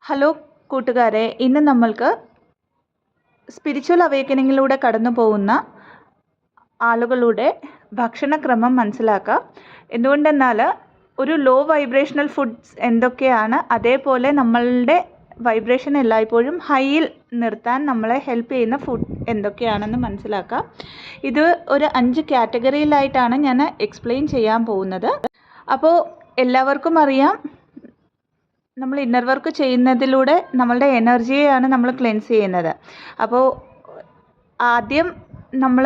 Hello കൂട്ടുകാരെ, ഇന്ന് നമ്മൾക്ക് സ്പിരിച്വൽ അവേക്കനിങ്ങിലൂടെ കടന്നു പോകുന്ന ആളുകളുടെ ഭക്ഷണക്രമം മനസ്സിലാക്കാം. എന്തുകൊണ്ടെന്നാൽ ഒരു ലോ വൈബ്രേഷണൽ ഫുഡ്സ് എന്തൊക്കെയാണ്, അതേപോലെ നമ്മളുടെ വൈബ്രേഷൻ എല്ലായ്പ്പോഴും ഹൈയിൽ നിർത്താൻ നമ്മളെ ഹെൽപ്പ് ചെയ്യുന്ന ഫുഡ് എന്തൊക്കെയാണെന്ന് മനസ്സിലാക്കാം. ഇത് ഒരു 5 കാറ്റഗറിയിലായിട്ടാണ് ഞാൻ എക്സ്പ്ലെയിൻ ചെയ്യാൻ പോകുന്നത്. അപ്പോൾ എല്ലാവർക്കും അറിയാം, നമ്മൾ ഇന്നർ വർക്ക് ചെയ്യുന്നതിലൂടെ നമ്മളുടെ എനർജിയെയാണ് നമ്മൾ ക്ലെൻസ് ചെയ്യുന്നത്. അപ്പോൾ ആദ്യം നമ്മൾ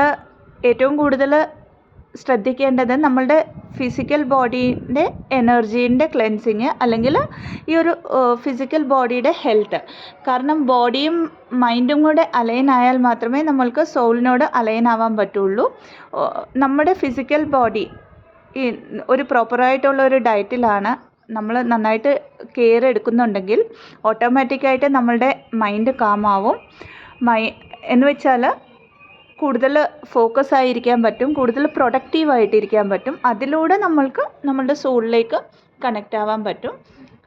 ഏറ്റവും കൂടുതൽ ശ്രദ്ധിക്കേണ്ടത് നമ്മളുടെ ഫിസിക്കൽ ബോഡീൻ്റെ എനർജീൻ്റെ ക്ലെൻസിങ്, അല്ലെങ്കിൽ ഈ ഒരു ഫിസിക്കൽ ബോഡിയുടെ ഹെൽത്ത്. കാരണം ബോഡിയും മൈൻഡും കൂടെ അലൈൻ ആയാൽ മാത്രമേ നമ്മൾക്ക് സോളിനോട് അലൈൻ ആവാൻ പറ്റുള്ളൂ. നമ്മുടെ ഫിസിക്കൽ ബോഡി ഈ ഒരു പ്രോപ്പറായിട്ടുള്ള ഒരു ഡയറ്റിലാണ് നമ്മൾ നന്നായിട്ട് കെയർ എടുക്കുന്നുണ്ടെങ്കിൽ ഓട്ടോമാറ്റിക്കായിട്ട് നമ്മളുടെ മൈൻഡ് കാമാവും. എന്ന് വെച്ചാൽ കൂടുതൽ ഫോക്കസ് ആയിരിക്കാൻ പറ്റും, കൂടുതൽ പ്രൊഡക്റ്റീവായിട്ടിരിക്കാൻ പറ്റും. അതിലൂടെ നമ്മൾക്ക് നമ്മളുടെ സോളിലേക്ക് കണക്റ്റ് ആവാൻ പറ്റും.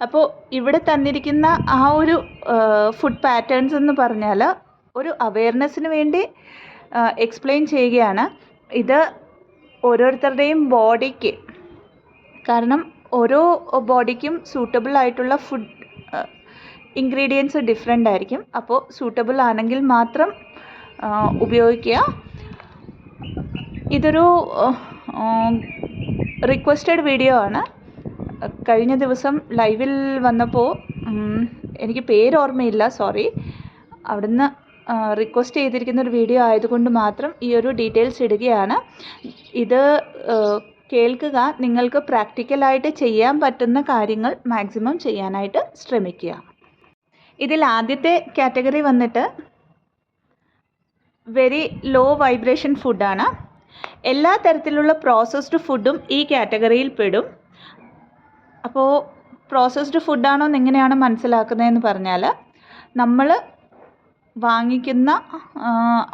അപ്പോൾ ഇവിടെ തന്നിരിക്കുന്ന ആ ഒരു ഫുഡ് പാറ്റേൺസ് എന്ന് പറഞ്ഞാൽ ഒരു അവെയർനെസ്സിന് വേണ്ടി എക്സ്പ്ലെയിൻ ചെയ്യുകയാണ്. ഇത് ഓരോരുത്തരുടെയും ബോഡിക്ക്, കാരണം ഓരോ ബോഡിക്കും സൂട്ടബിൾ ആയിട്ടുള്ള ഫുഡ് ഇൻഗ്രീഡിയൻസ് ഡിഫറെൻ്റ് ആയിരിക്കും. അപ്പോൾ സൂട്ടബിൾ ആണെങ്കിൽ മാത്രം ഉപയോഗിക്കുക. ഇതൊരു റിക്വസ്റ്റഡ് വീഡിയോ ആണ്. കഴിഞ്ഞ ദിവസം ലൈവിൽ വന്നപ്പോൾ എനിക്ക് പേര് ഓർമ്മയില്ല, സോറി. അവിടുന്ന് റിക്വസ്റ്റ് ചെയ്തിരിക്കുന്ന ഒരു വീഡിയോ ആയതുകൊണ്ട് മാത്രം ഈ ഒരു ഡീറ്റെയിൽസ് ഇടുകയാണ്. ഇത് കേൾക്കുക, നിങ്ങൾക്ക് പ്രാക്ടിക്കലായിട്ട് ചെയ്യാൻ പറ്റുന്ന കാര്യങ്ങൾ മാക്സിമം ചെയ്യാനായിട്ട് ശ്രമിക്കുക. ഇതിൽ ആദ്യത്തെ കാറ്റഗറി വന്നിട്ട് വെരി ലോ വൈബ്രേഷൻ ഫുഡാണ്. എല്ലാ തരത്തിലുള്ള പ്രോസസ്ഡ് ഫുഡും ഈ കാറ്റഗറിയിൽ പെടും. അപ്പോൾ പ്രോസസ്ഡ് ഫുഡാണോ എന്ന് എങ്ങനെയാണ് മനസ്സിലാക്കുന്നതെന്ന് പറഞ്ഞാൽ, നമ്മൾ വാങ്ങിക്കുന്ന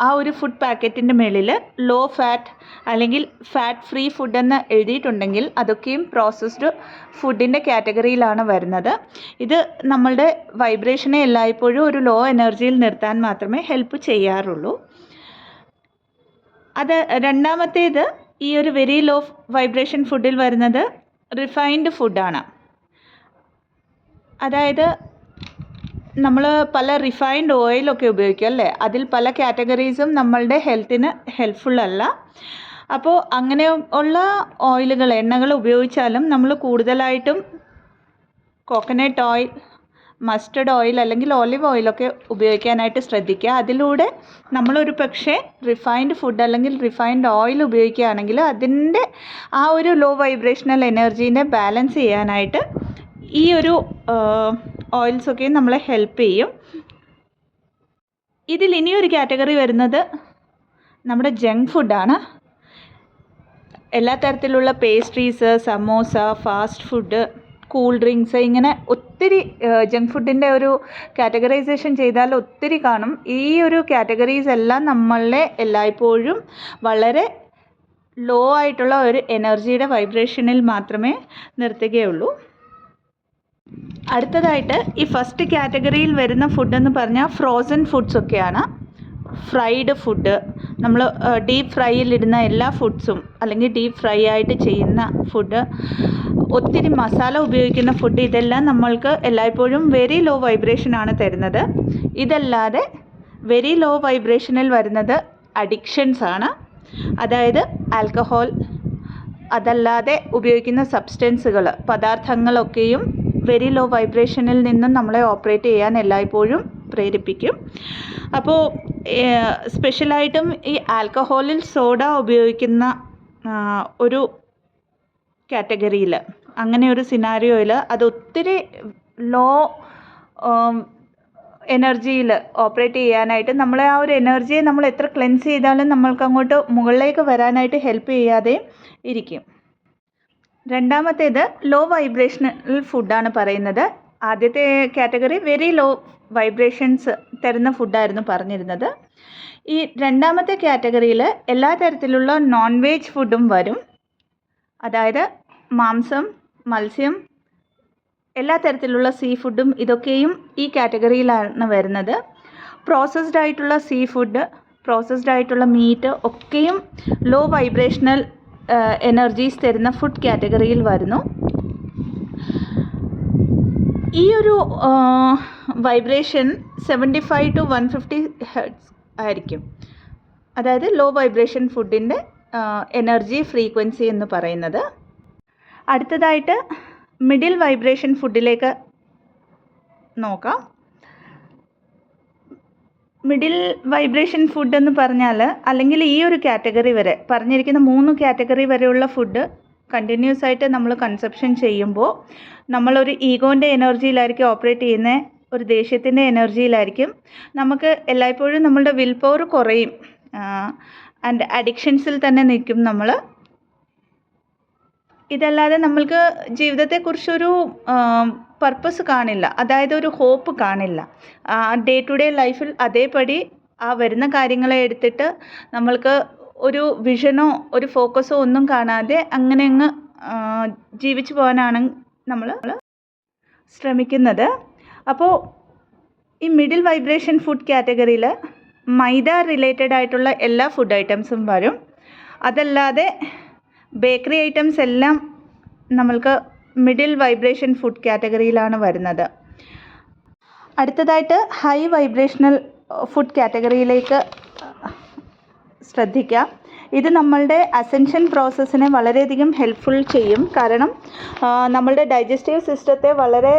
ആ ഒരു ഫുഡ് പാക്കറ്റിൻ്റെ മുകളിൽ ലോ ഫാറ്റ് അല്ലെങ്കിൽ ഫാറ്റ് ഫ്രീ ഫുഡ് എന്ന് എഴുതിയിട്ടുണ്ടെങ്കിൽ അതൊക്കെയും പ്രോസസ്ഡ് ഫുഡിൻ്റെ കാറ്റഗറിയിലാണ് വരുന്നത്. ഇത് നമ്മളുടെ വൈബ്രേഷനെ എല്ലായ്പ്പോഴും ഒരു ലോ എനർജിയിൽ നിർത്താൻ മാത്രമേ ഹെൽപ്പ് ചെയ്യാറുള്ളൂ. അത് രണ്ടാമത്തേത്, ഈ ഒരു വെരി ലോ വൈബ്രേഷൻ ഫുഡിൽ വരുന്നത് റിഫൈൻഡ് ഫുഡാണ്. അതായത് നമ്മൾ പല റിഫൈൻഡ് ഓയിലൊക്കെ ഉപയോഗിക്കും അല്ലേ, അതിൽ പല കാറ്റഗറീസും നമ്മളുടെ ഹെൽത്തിന് ഹെൽപ്ഫുൾ അല്ല. അപ്പോൾ അങ്ങനെ ഉള്ള ഓയിലുകൾ, എണ്ണകൾ ഉപയോഗിച്ചാലും നമ്മൾ കൂടുതലായിട്ടും കോക്കനട്ട് ഓയിൽ, മസ്റ്റർഡ് ഓയിൽ അല്ലെങ്കിൽ ഓലിവ് ഓയിലൊക്കെ ഉപയോഗിക്കാനായിട്ട് ശ്രദ്ധിക്കുക. അതിലൂടെ നമ്മളൊരു പക്ഷേ റിഫൈൻഡ് ഫുഡ് അല്ലെങ്കിൽ റിഫൈൻഡ് ഓയിൽ ഉപയോഗിക്കുകയാണെങ്കിൽ അതിൻ്റെ ആ ഒരു ലോ വൈബ്രേഷണൽ എനർജീനെ ബാലൻസ് ചെയ്യാനായിട്ട് ഈ ഒരു ഓയിൽസൊക്കെ നമ്മളെ ഹെൽപ്പ് ചെയ്യും. ഇതിൽ ഇനിയൊരു കാറ്റഗറി വരുന്നത് നമ്മുടെ ജങ്ക് ഫുഡാണ്. എല്ലാ തരത്തിലുള്ള pastries, samosa, fast food, cool drinks, ഇങ്ങനെ ഒത്തിരി ജങ്ക് ഫുഡിൻ്റെ ഒരു കാറ്റഗറൈസേഷൻ ചെയ്താൽ ഒത്തിരി കാണും. ഈ ഒരു കാറ്റഗറീസ് എല്ലാം നമ്മളെ എല്ലായ്പ്പോഴും വളരെ ലോ ആയിട്ടുള്ള ഒരു എനർജിയുടെ വൈബ്രേഷനിൽ മാത്രമേ നിർത്തുകയുള്ളൂ. അടുത്തതായിട്ട് ഈ ഫസ്റ്റ് കാറ്റഗറിയിൽ വരുന്ന ഫുഡെന്ന് പറഞ്ഞാൽ ഫ്രോസൺ ഫുഡ്സൊക്കെയാണ്. ഫ്രൈഡ് ഫുഡ്, നമ്മൾ ഡീപ്പ് ഫ്രൈയിലിടുന്ന എല്ലാ ഫുഡ്സും അല്ലെങ്കിൽ ഡീപ്പ് ഫ്രൈ ആയിട്ട് ചെയ്യുന്ന ഫുഡ്, ഒത്തിരി മസാല ഉപയോഗിക്കുന്ന ഫുഡ്, ഇതെല്ലാം നമ്മൾക്ക് എല്ലായ്പ്പോഴും വെരി ലോ വൈബ്രേഷനാണ് തരുന്നത്. ഇതല്ലാതെ വെരി ലോ വൈബ്രേഷനിൽ വരുന്നത് അഡിക്ഷൻസ് ആണ്. അതായത് ആൽക്കഹോൾ, അതല്ലാതെ ഉപയോഗിക്കുന്ന സബ്സ്റ്റൻസുകൾ, പദാർത്ഥങ്ങളൊക്കെയും വെരി ലോ വൈബ്രേഷനിൽ നിന്നും നമ്മളെ ഓപ്പറേറ്റ് ചെയ്യാൻ എല്ലായ്പ്പോഴും പ്രേരിപ്പിക്കും. അപ്പോൾ സ്പെഷ്യലായിട്ടും ഈ ആൽക്കഹോളിൽ സോഡ ഉപയോഗിക്കുന്ന ഒരു കാറ്റഗറിയിൽ, അങ്ങനെ ഒരു സിനാരിയോയിൽ അത് ഒത്തിരി ലോ എനർജിയിൽ ഓപ്പറേറ്റ് ചെയ്യാനായിട്ട് നമ്മളെ ആ ഒരു എനർജിയെ നമ്മൾ എത്ര ക്ലെൻസ് ചെയ്താലും നമ്മൾക്ക് അങ്ങോട്ട് മുകളിലേക്ക് വരാനായിട്ട് ഹെൽപ്പ് ചെയ്യാതെ ഇരിക്കും. രണ്ടാമത്തേത് ലോ വൈബ്രേഷണൽ ഫുഡാണ് പറയുന്നത്. ആദ്യത്തെ കാറ്റഗറി വെരി ലോ വൈബ്രേഷൻസ് തരുന്ന ഫുഡായിരുന്നു പറഞ്ഞിരുന്നത്. ഈ രണ്ടാമത്തെ കാറ്റഗറിയിൽ എല്ലാ തരത്തിലുള്ള നോൺ വെജ് ഫുഡും വരും. അതായത് മാംസം, മത്സ്യം, എല്ലാ തരത്തിലുള്ള സീ ഫുഡും ഇതൊക്കെയും ഈ കാറ്റഗറിയിലാണ് വരുന്നത്. പ്രോസസ്ഡ് ആയിട്ടുള്ള സീ ഫുഡ്, പ്രോസസ്ഡ് ആയിട്ടുള്ള മീറ്റ് ഒക്കെയും ലോ വൈബ്രേഷണൽ എനർജീസ് തരുന്ന ഫുഡ് കാറ്റഗറിയിൽ വരുന്നു. ഈ ഒരു വൈബ്രേഷൻ 75 to 150 ഹെർട്സ് ആയിരിക്കും. അതായത് ലോ വൈബ്രേഷൻ ഫുഡിൻ്റെ എനർജി ഫ്രീക്വൻസി എന്ന് പറയുന്നത്. അടുത്തതായിട്ട് മിഡിൽ വൈബ്രേഷൻ ഫുഡിലേക്ക് നോക്കാം. മിഡിൽ വൈബ്രേഷൻ ഫുഡ് എന്ന് പറഞ്ഞാൽ, അല്ലെങ്കിൽ ഈ ഒരു കാറ്റഗറി വരെ പറഞ്ഞിരിക്കുന്ന 3 കാറ്റഗറി വരെയുള്ള ഫുഡ് കണ്ടിന്യൂസ് ആയിട്ട് നമ്മൾ കൺസപ്ഷൻ ചെയ്യുമ്പോൾ നമ്മളൊരു ഈഗോൻ്റെ എനർജിയിലായിരിക്കും ഓപ്പറേറ്റ് ചെയ്യുന്നത്, ഒരു ദേഷ്യത്തിൻ്റെ എനർജിയിലായിരിക്കും. നമുക്ക് എല്ലായ്പ്പോഴും നമ്മളുടെ വിൽ പവർ കുറയും, ആൻഡ് അഡിക്ഷൻസിൽ തന്നെ നിൽക്കും നമ്മൾ. ഇതല്ലാതെ നമ്മൾക്ക് ജീവിതത്തെക്കുറിച്ചൊരു പർപ്പസ് കാണില്ല, അതായത് ഒരു ഹോപ്പ് കാണില്ല. ഡേ ടു ഡേ ലൈഫിൽ അതേപടി ആ വരുന്ന കാര്യങ്ങളെ എടുത്തിട്ട് നമ്മൾക്ക് ഒരു വിഷനോ ഒരു ഫോക്കസോ ഒന്നും കാണാതെ അങ്ങനെ അങ്ങ് ജീവിച്ചു പോകാനാണ് നമ്മൾ ശ്രമിക്കുന്നത്. അപ്പോൾ ഈ മിഡിൽ വൈബ്രേഷൻ ഫുഡ് കാറ്റഗറിയിൽ മൈദ റിലേറ്റഡ് ആയിട്ടുള്ള എല്ലാ ഫുഡ് ഐറ്റംസും വരും. അതല്ലാതെ ബേക്കറി ഐറ്റംസ് എല്ലാം നമ്മൾക്ക് മിഡിൽ വൈബ്രേഷൻ ഫുഡ് കാറ്റഗറിയിലാണ് വരുന്നത്. അടുത്തതായിട്ട് ഹൈ വൈബ്രേഷണൽ ഫുഡ് കാറ്റഗറിയിലേക്ക് ശ്രദ്ധിക്കാം. ഇത് നമ്മളുടെ അസെൻഷൻ പ്രോസസ്സിനെ വളരെയധികം ഹെൽപ്ഫുൾ ചെയ്യും. കാരണം നമ്മളുടെ ഡൈജസ്റ്റീവ് സിസ്റ്റത്തെ വളരെ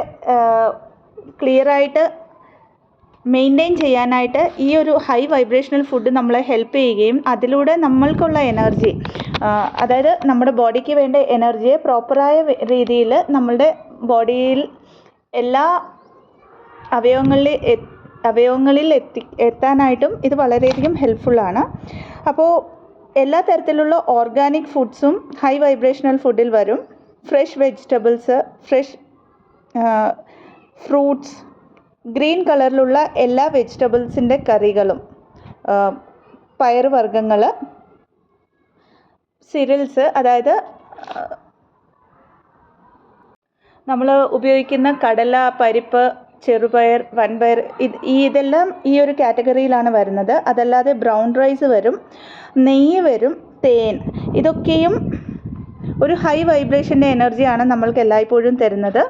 ക്ലിയറായിട്ട് മെയിൻറ്റെയിൻ ചെയ്യാനായിട്ട് ഈ ഒരു ഹൈ വൈബ്രേഷണൽ ഫുഡ് നമ്മളെ ഹെൽപ്പ് ചെയ്യുകയും അതിലൂടെ നമ്മൾക്കുള്ള എനർജി, അതായത് നമ്മുടെ ബോഡിക്ക് വേണ്ട എനർജിയെ പ്രോപ്പറായ രീതിയിൽ നമ്മളുടെ ബോഡിയിൽ എല്ലാ അവയവങ്ങളിൽ എത്താനായിട്ടും ഇത് വളരെയധികം ഹെൽപ്ഫുള്ളാണ്. അപ്പോൾ എല്ലാ തരത്തിലുള്ള ഓർഗാനിക് ഫുഡ്സും ഹൈ വൈബ്രേഷണൽ ഫുഡിൽ വരും. Fresh vegetables, fresh fruits, green കളറിലുള്ള എല്ലാ വെജിറ്റബിൾസിൻ്റെ കറികളും, പയറുവർഗ്ഗങ്ങൾ, സിറിൽസ്, അതായത് നമ്മൾ ഉപയോഗിക്കുന്ന കടല, പരിപ്പ്, ചെറുപയർ, വൻപയർ, ഇതെല്ലാം ഈ ഒരു കാറ്റഗറിയിലാണ് വരുന്നത്. അതല്ലാതെ ബ്രൗൺ റൈസ് വരും, നെയ്യ് വരും, തേൻ, ഇതൊക്കെയും ഒരു ഹൈ വൈബ്രേഷൻ്റെ എനർജിയാണ് നമ്മൾക്ക് എല്ലായ്പ്പോഴും തരുന്നത്.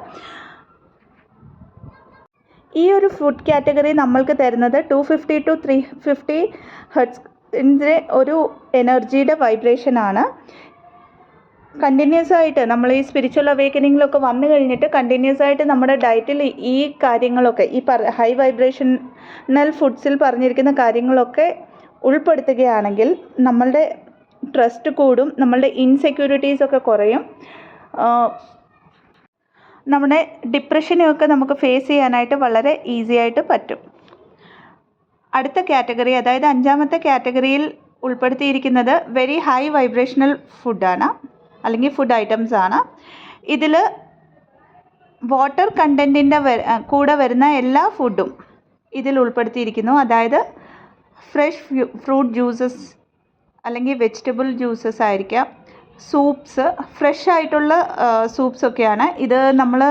ഈ ഒരു ഫുഡ് കാറ്റഗറി നമ്മൾക്ക് തരുന്നത് 250 to 350 ഹെർട്സിൻ്റെ ഒരു എനർജിയുടെ വൈബ്രേഷനാണ്. കണ്ടിന്യൂസ് ആയിട്ട് നമ്മൾ ഈ സ്പിരിച്വൽ അവേക്കനിങ്ങിലൊക്കെ വന്നു കഴിഞ്ഞിട്ട് കണ്ടിന്യൂസ് ആയിട്ട് നമ്മുടെ ഡയറ്റിൽ ഈ കാര്യങ്ങളൊക്കെ, ഈ ഹൈ വൈബ്രേഷണൽ ഫുഡ്സിൽ പറഞ്ഞിരിക്കുന്ന കാര്യങ്ങളൊക്കെ ഉൾപ്പെടുത്തുകയാണെങ്കിൽ നമ്മളുടെ ട്രസ്റ്റ് കൂടും, നമ്മളുടെ ഇൻസെക്യൂരിറ്റീസൊക്കെ കുറയും, നമ്മുടെ ഡിപ്രഷനെയൊക്കെ നമുക്ക് ഫേസ് ചെയ്യാനായിട്ട് വളരെ ഈസി ആയിട്ട് പറ്റും. അടുത്ത കാറ്റഗറി, അതായത് 5ാമത്തെ കാറ്റഗറിയിൽ ഉൾപ്പെടുത്തിയിരിക്കുന്നത് വെരി ഹൈ വൈബ്രേഷണൽ ഫുഡാണ്, അല്ലെങ്കിൽ ഫുഡ് ഐറ്റംസ് ആണ്. ഇതിൽ വാട്ടർ കണ്ടൻറ്റിൻ്റെ കൂടെ വരുന്ന എല്ലാ ഫുഡും ഇതിൽ ഉൾപ്പെടുത്തിയിരിക്കുന്നു. അതായത് ഫ്രഷ് ഫ്രൂട്ട് ജ്യൂസസ് അല്ലെങ്കിൽ വെജിറ്റബിൾ ജ്യൂസസ് ആയിരിക്കാം, സൂപ്സ്, ഫ്രഷ് ആയിട്ടുള്ള സൂപ്സൊക്കെയാണ് ഇത്. നമ്മൾ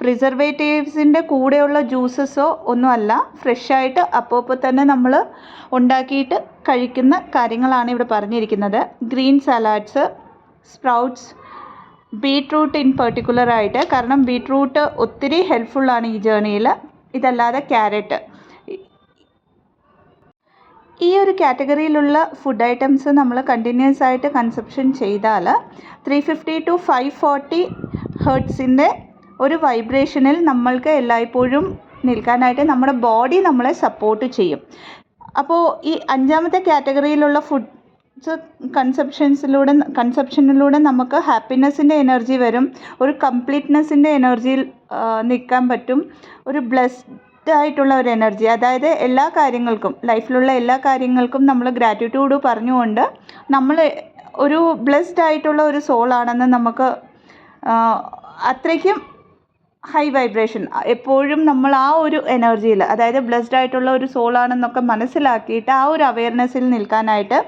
പ്രിസർവേറ്റീവ്സിൻ്റെ കൂടെയുള്ള ജ്യൂസസോ ഒന്നുമല്ല, ഫ്രഷായിട്ട് അപ്പോൾ തന്നെ നമ്മൾ ഉണ്ടാക്കിയിട്ട് കഴിക്കുന്ന കാര്യങ്ങളാണ് ഇവിടെ പറഞ്ഞിരിക്കുന്നത്. Green salads, sprouts, beetroot in particular ആയിട്ട്, കാരണം ബീട്രൂട്ട് ഒത്തിരി ഹെൽപ്ഫുള്ളാണ് ഈ ജേർണിയിൽ. ഇതല്ലാതെ ക്യാരറ്റ്. ഈ ഒരു കാറ്റഗറിയിലുള്ള ഫുഡ് ഐറ്റംസ് നമ്മൾ കണ്ടിന്യൂസ് ആയിട്ട് കൺസപ്ഷൻ ചെയ്താൽ 350 to 540 ഹെർട്സിൻ്റെ ഒരു വൈബ്രേഷനിൽ നമ്മൾക്ക് എല്ലായ്പ്പോഴും നിൽക്കാനായിട്ട് നമ്മുടെ ബോഡി നമ്മളെ സപ്പോർട്ട് ചെയ്യും. അപ്പോൾ ഈ 5ാമത്തെ കാറ്റഗറിയിലുള്ള ഫുഡ്സ് കൺസപ്ഷനിലൂടെ നമുക്ക് ഹാപ്പിനെസ്സിൻ്റെ എനർജി വരും, ഒരു കംപ്ലീറ്റ്നെസ്സിൻ്റെ എനർജിയിൽ നിൽക്കാൻ പറ്റും, ഒരു ബ്ലെസ്ഡ് ആയിട്ടുള്ള ഒരു എനർജി. അതായത് എല്ലാ കാര്യങ്ങൾക്കും, ലൈഫിലുള്ള എല്ലാ കാര്യങ്ങൾക്കും നമ്മൾ ഗ്രാറ്റിറ്റ്യൂഡ് പറഞ്ഞുകൊണ്ട് നമ്മൾ ഒരു ബ്ലെസ്ഡ് ആയിട്ടുള്ള ഒരു സോളാണെന്ന് നമുക്ക് അത്രയ്ക്കും ഹൈ വൈബ്രേഷൻ എപ്പോഴും നമ്മൾ ആ ഒരു എനർജിയിൽ, അതായത് ബ്ലെസ്ഡ് ആയിട്ടുള്ള ഒരു സോളാണെന്നൊക്കെ മനസ്സിലാക്കിയിട്ട് ആ ഒരു അവെയർനെസ്സിൽ നിൽക്കാനായിട്ട്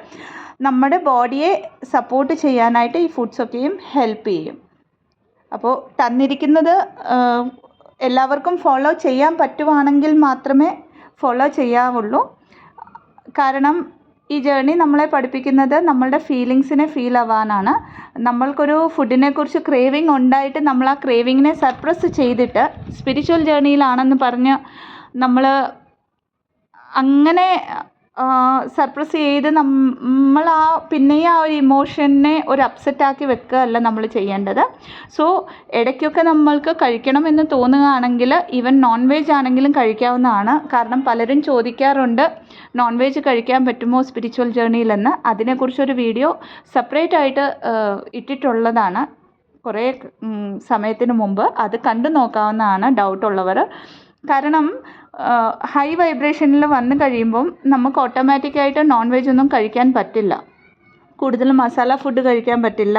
നമ്മുടെ ബോഡിയെ സപ്പോർട്ട് ചെയ്യാനായിട്ട് ഈ ഫുഡ്സൊക്കെയും ഹെൽപ്പ് ചെയ്യും. അപ്പോൾ തന്നിരിക്കുന്നത് എല്ലാവർക്കും ഫോളോ ചെയ്യാൻ പറ്റുവാണെങ്കിൽ മാത്രമേ ഫോളോ ചെയ്യാവുള്ളൂ. കാരണം ഈ ജേർണി നമ്മളെ പഠിപ്പിക്കുന്നത് നമ്മളുടെ ഫീലിങ്സിനെ ഫീൽ ആവാനാണ്. നമ്മൾക്കൊരു ഫുഡിനെക്കുറിച്ച് ക്രേവിങ് ഉണ്ടായിട്ട് നമ്മൾ ആ ക്രേവിങ്ങിനെ സപ്രസ് ചെയ്തിട്ട് സ്പിരിച്വൽ ജേർണിയിലാണെന്ന് പറഞ്ഞ് നമ്മൾ അങ്ങനെ സപ്രസ് ചെയ്ത് നമ്മൾ പിന്നെയും ആ ഒരു ഇമോഷനെ ഒരു അപ്സെറ്റാക്കി വെക്കുകയല്ല നമ്മൾ ചെയ്യേണ്ടത്. സോ ഇടയ്ക്കൊക്കെ നമ്മൾക്ക് കഴിക്കണമെന്ന് തോന്നുകയാണെങ്കിൽ ഈവൻ നോൺ വെജ് ആണെങ്കിലും കഴിക്കാവുന്നതാണ്. കാരണം പലരും ചോദിക്കാറുണ്ട് നോൺ വെജ് കഴിക്കാൻ പറ്റുമോ സ്പിരിച്വൽ ജേർണിയിലെന്ന്. അതിനെക്കുറിച്ചൊരു വീഡിയോ സെപ്പറേറ്റ് ആയിട്ട് ഇട്ടിട്ടുള്ളതാണ് കുറേ സമയത്തിന് മുമ്പ്. അത് കണ്ടു നോക്കാവുന്നതാണ് ഡൗട്ടുള്ളവർ. കാരണം ഹൈ വൈബ്രേഷനിൽ വന്നു കഴിയുമ്പം നമുക്ക് ഓട്ടോമാറ്റിക്കായിട്ട് നോൺ വെജ് ഒന്നും കഴിക്കാൻ പറ്റില്ല. കൂടുതൽ മസാല ഫുഡ് കഴിക്കാൻ പറ്റില്ല.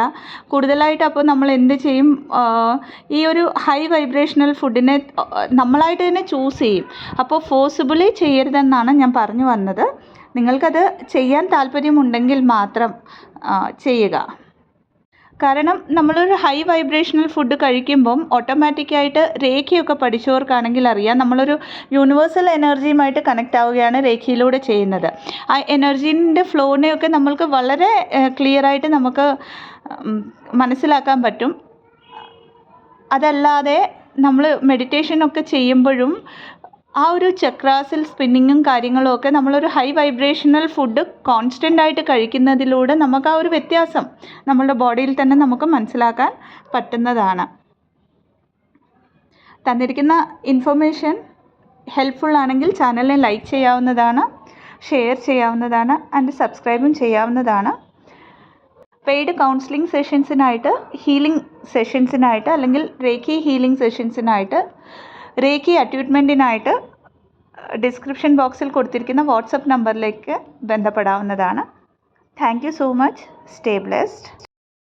കൂടുതലായിട്ട് അപ്പോൾ നമ്മൾ എന്ത് ചെയ്യും, ഈ ഒരു ഹൈ വൈബ്രേഷണൽ ഫുഡിനെ നമ്മളായിട്ട് തന്നെ ചൂസ് ചെയ്യും. അപ്പോൾ ഫോഴ്സിബിളി ചെയ്യരുതെന്നാണ് ഞാൻ പറഞ്ഞു വന്നത്. നിങ്ങൾക്കത് ചെയ്യാൻ താല്പര്യമുണ്ടെങ്കിൽ മാത്രം ചെയ്യുക. കാരണം നമ്മളൊരു ഹൈ വൈബ്രേഷണൽ ഫുഡ് കഴിക്കുമ്പം ഓട്ടോമാറ്റിക്കായിട്ട് രേഖയൊക്കെ പഠിച്ചവർക്കാണെങ്കിൽ അറിയാം, നമ്മളൊരു യൂണിവേഴ്സൽ എനർജിയുമായിട്ട് കണക്റ്റ് ആവുകയാണ് രേഖയിലൂടെ ചെയ്യുന്നത്. ആ എനർജീൻ്റെ ഫ്ലോനെയൊക്കെ നമ്മൾക്ക് വളരെ ക്ലിയറായിട്ട് നമുക്ക് മനസ്സിലാക്കാൻ പറ്റും. അതല്ലാതെ നമ്മൾ മെഡിറ്റേഷനൊക്കെ ചെയ്യുമ്പോഴും ആ ഒരു ചക്രാസിൽ സ്പിന്നിങ്ങും കാര്യങ്ങളും ഒക്കെ നമ്മളൊരു ഹൈ വൈബ്രേഷണൽ ഫുഡ് കോൺസ്റ്റൻ്റ് ആയിട്ട് കഴിക്കുന്നതിലൂടെ നമുക്ക് ആ ഒരു വ്യത്യാസം നമ്മളുടെ ബോഡിയിൽ തന്നെ നമുക്ക് മനസ്സിലാക്കാൻ പറ്റുന്നതാണ്. തന്നിരിക്കുന്ന ഇൻഫർമേഷൻ ഹെൽപ്ഫുൾ ആണെങ്കിൽ ചാനലിനെ ലൈക്ക് ചെയ്യാവുന്നതാണ്, ഷെയർ ചെയ്യാവുന്നതാണ്, ആൻഡ് സബ്സ്ക്രൈബും ചെയ്യാവുന്നതാണ്. പെയ്ഡ് കൗൺസിലിംഗ് സെഷൻസിനായിട്ട്, ഹീലിംഗ് സെഷൻസിനായിട്ട്, അല്ലെങ്കിൽ റേക്കി ഹീലിംഗ് സെഷൻസിനായിട്ട്, റേക്കി അറ്റ്യൂട്ട്മെൻറ്റിനായിട്ട് ഡിസ്ക്രിപ്ഷൻ ബോക്സിൽ കൊടുത്തിരിക്കുന്ന വാട്സപ്പ് നമ്പറിലേക്ക് ബന്ധപ്പെടാവുന്നതാണ്. Thank you so much. Stay blessed.